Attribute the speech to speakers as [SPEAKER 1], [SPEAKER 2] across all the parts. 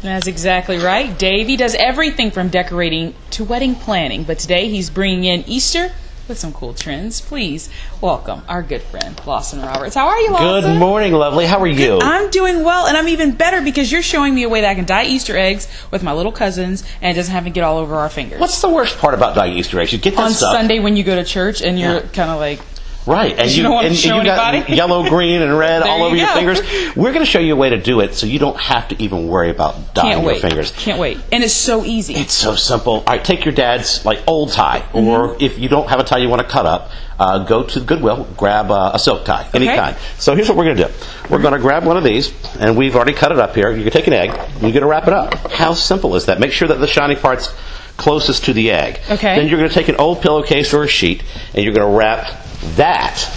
[SPEAKER 1] That's exactly right. Davey does everything from decorating to wedding planning, but today he's bringing in Easter with some cool trends. Please welcome our good friend, Lawson Roberts. How are you, Lawson?
[SPEAKER 2] Good morning, lovely. How are you?
[SPEAKER 1] I'm doing well, and I'm even better because you're showing me a way that I can dye Easter eggs with my little cousins, and it doesn't have to get all over our fingers.
[SPEAKER 2] What's the worst part about dyeing Easter eggs? You get that
[SPEAKER 1] on
[SPEAKER 2] stuff
[SPEAKER 1] Sunday when you go to church, and you're kind of like...
[SPEAKER 2] Right, and you got yellow, green, and red all over your fingers. We're going to show you a way to do it so you don't have to even worry about dyeing your fingers.
[SPEAKER 1] Can't wait. And it's so easy.
[SPEAKER 2] It's so simple. All right, take your dad's old tie, or if you don't have a tie you want to cut up, go to Goodwill, grab a silk tie, any kind. So here's what we're going to do. We're going to grab one of these, and we've already cut it up here. You're going to take an egg, and you're going to wrap it up. How simple is that? Make sure that the shiny part's closest to the egg.
[SPEAKER 1] Okay.
[SPEAKER 2] Then you're going to take an old pillowcase or a sheet, and you're going to wrap that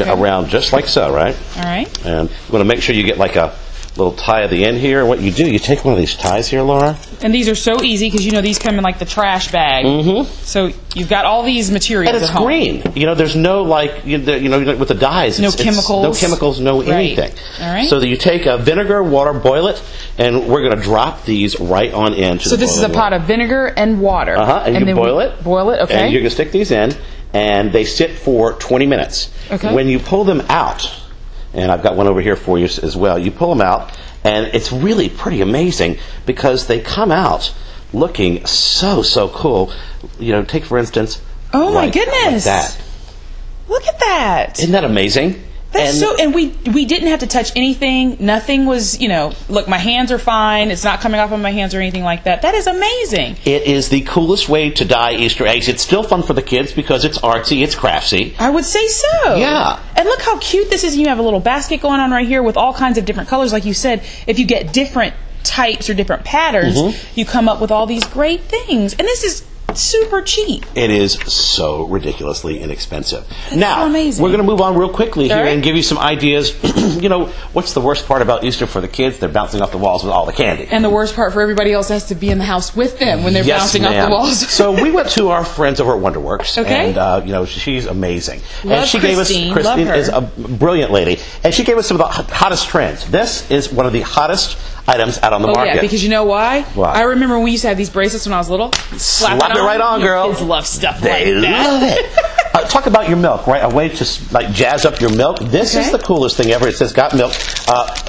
[SPEAKER 2] around just like so, right?
[SPEAKER 1] All right.
[SPEAKER 2] And you want to make sure you get like a little tie at the end here. What you do, you take one of these ties here, Laura.
[SPEAKER 1] And these are so easy because these come in like the trash bag. Mm-hmm. So you've got all these materials.
[SPEAKER 2] And it's
[SPEAKER 1] at home.
[SPEAKER 2] green. There's no with the dyes.
[SPEAKER 1] No chemicals.
[SPEAKER 2] No chemicals. No anything.
[SPEAKER 1] All right.
[SPEAKER 2] So that you take vinegar, water, boil it, and we're going to drop these right on into.
[SPEAKER 1] So this is a pot of vinegar and water.
[SPEAKER 2] And you boil it.
[SPEAKER 1] Boil it. Okay.
[SPEAKER 2] And you're going to stick these in, and they sit for 20 minutes.
[SPEAKER 1] Okay.
[SPEAKER 2] When you pull them out, and I've got one over here for you as well. You pull them out, and it's really pretty amazing because they come out looking so cool. Take for instance.
[SPEAKER 1] Oh my goodness!
[SPEAKER 2] Like that.
[SPEAKER 1] Look at that!
[SPEAKER 2] Isn't that amazing?
[SPEAKER 1] And we didn't have to touch anything. Nothing was, look, my hands are fine. It's not coming off of my hands or anything like that. That is amazing.
[SPEAKER 2] It is the coolest way to dye Easter eggs. It's still fun for the kids because it's artsy, it's craftsy.
[SPEAKER 1] I would say so.
[SPEAKER 2] Yeah.
[SPEAKER 1] And look how cute this is. You have a little basket going on right here with all kinds of different colors. Like you said, if you get different types or different patterns, you come up with all these great things. And this is super cheap.
[SPEAKER 2] It is so ridiculously inexpensive.
[SPEAKER 1] That's
[SPEAKER 2] now,
[SPEAKER 1] so amazing.
[SPEAKER 2] We're going to move on real quickly here
[SPEAKER 1] and
[SPEAKER 2] give you some ideas. What's the worst part about Easter for the kids? They're bouncing off the walls with all the candy.
[SPEAKER 1] And the worst part for everybody else has to be in the house with them when they're bouncing off the walls.
[SPEAKER 2] So we went to our friends over at Wonderworks, and she's amazing.
[SPEAKER 1] Love
[SPEAKER 2] and
[SPEAKER 1] Christine.
[SPEAKER 2] Christine is a brilliant lady, and she gave us some of the hottest trends. This is one of the hottest items out on the market.
[SPEAKER 1] Yeah, because you know why?
[SPEAKER 2] Why?
[SPEAKER 1] I remember when we used to have these bracelets when I was little.
[SPEAKER 2] Slap it right on, girl.
[SPEAKER 1] Kids love stuff
[SPEAKER 2] they
[SPEAKER 1] like that.
[SPEAKER 2] love it. Talk about your milk, right? A way to jazz up your milk. This is the coolest thing ever. It says got milk.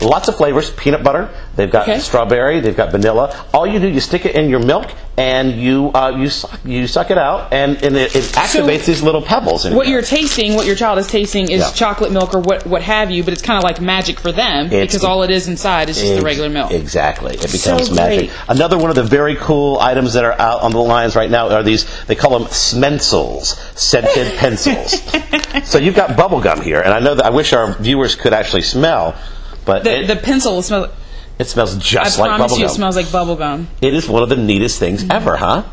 [SPEAKER 2] Lots of flavors. Peanut butter. They've got strawberry. They've got vanilla. All you do, you stick it in your milk, and you suck it out, and it activates these little pebbles. What your
[SPEAKER 1] child is tasting is chocolate milk or what have you, but it's kind of like magic for them because all it is inside is just the regular milk.
[SPEAKER 2] Exactly. It becomes magic. Another one of the very cool items that are out on the lines right now are these, they call them Smensels, scented pencils. So you've got bubble gum here, and I wish our viewers could actually smell, but
[SPEAKER 1] the pencil will smell.
[SPEAKER 2] It smells just like bubble gum.
[SPEAKER 1] I promise you it smells like bubble gum.
[SPEAKER 2] It is one of the neatest things ever, huh?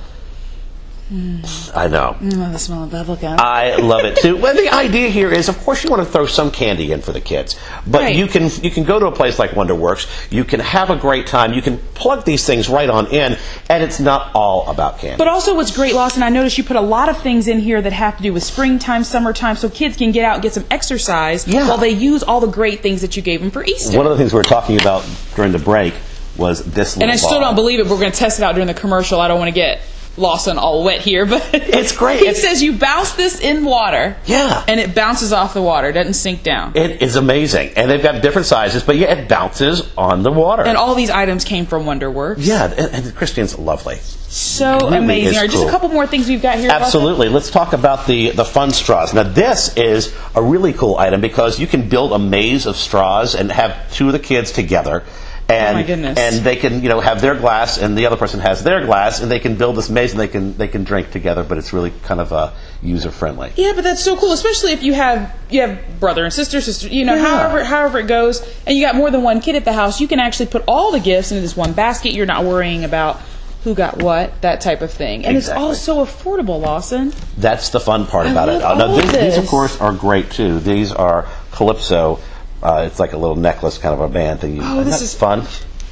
[SPEAKER 2] I know.
[SPEAKER 1] I love the smell of bubble gum.
[SPEAKER 2] I love it too. Well, the idea here is, of course, you want to throw some candy in for the kids, but you can go to a place like Wonderworks. You can have a great time. You can plug these things right on in, and it's not all about candy.
[SPEAKER 1] But also, what's great, Lawson, I noticed you put a lot of things in here that have to do with springtime, summertime, so kids can get out and get some exercise while they use all the great things that you gave them for Easter.
[SPEAKER 2] One of the things we were talking about during the break was this little
[SPEAKER 1] ball. And I still don't believe it. We're going to test it out during the commercial. I don't want to get Lawson all wet here, but
[SPEAKER 2] it's great.
[SPEAKER 1] He says you bounce this in water, and it bounces off the water, it doesn't sink down.
[SPEAKER 2] It is amazing, and they've got different sizes, but it bounces on the water.
[SPEAKER 1] And all these items came from Wonderworks.
[SPEAKER 2] Yeah, and Christine's lovely.
[SPEAKER 1] So really amazing. All right, just a couple more things we've got here.
[SPEAKER 2] Absolutely. Let's talk about the fun straws. Now, this is a really cool item because you can build a maze of straws and have two of the kids together. And,
[SPEAKER 1] oh my goodness.
[SPEAKER 2] And they can, have their glass, and the other person has their glass, and they can build this maze, and they can drink together. But it's really kind of user friendly.
[SPEAKER 1] Yeah, but that's so cool, especially if you have brother and sister, however it goes, and you got more than one kid at the house. You can actually put all the gifts into this one basket. You're not worrying about who got what, that type of thing, and it's all so affordable, Lawson.
[SPEAKER 2] That's the fun part about it.
[SPEAKER 1] Now,
[SPEAKER 2] these, of course, are great too. These are Calypso. It's like a little necklace, kind of a band thing.
[SPEAKER 1] This is
[SPEAKER 2] fun.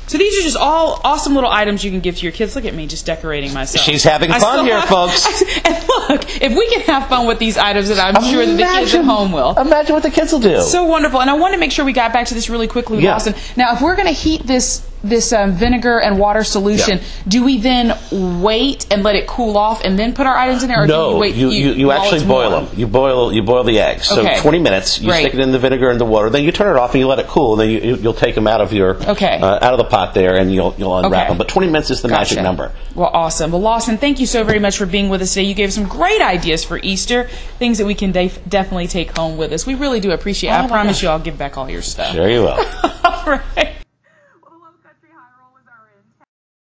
[SPEAKER 1] So these are just all awesome little items you can give to your kids. Look at me, just decorating myself.
[SPEAKER 2] She's having fun here, folks.
[SPEAKER 1] And look, if we can have fun with these items, then I'm sure that the kids at home will.
[SPEAKER 2] Imagine what the kids will do.
[SPEAKER 1] So wonderful. And I want to make sure we got back to this really quickly, Lawson. Now, if we're going to heat this vinegar and water solution, do we then wait and let it cool off and then put our items in there? Or
[SPEAKER 2] No,
[SPEAKER 1] do we wait,
[SPEAKER 2] you actually boil them. You boil the eggs. So 20 minutes. You stick it in the vinegar and the water. Then you turn it off and you let it cool. Then you'll take them out of your out of the pot there, and you'll unwrap them. But 20 minutes is the magic number.
[SPEAKER 1] Well, awesome. Well, Lawson, thank you so very much for being with us today. You gave some great ideas for Easter, things that we can definitely take home with us. We really do appreciate it. I promise you I'll give back all your stuff.
[SPEAKER 2] Sure you will.
[SPEAKER 1] All right.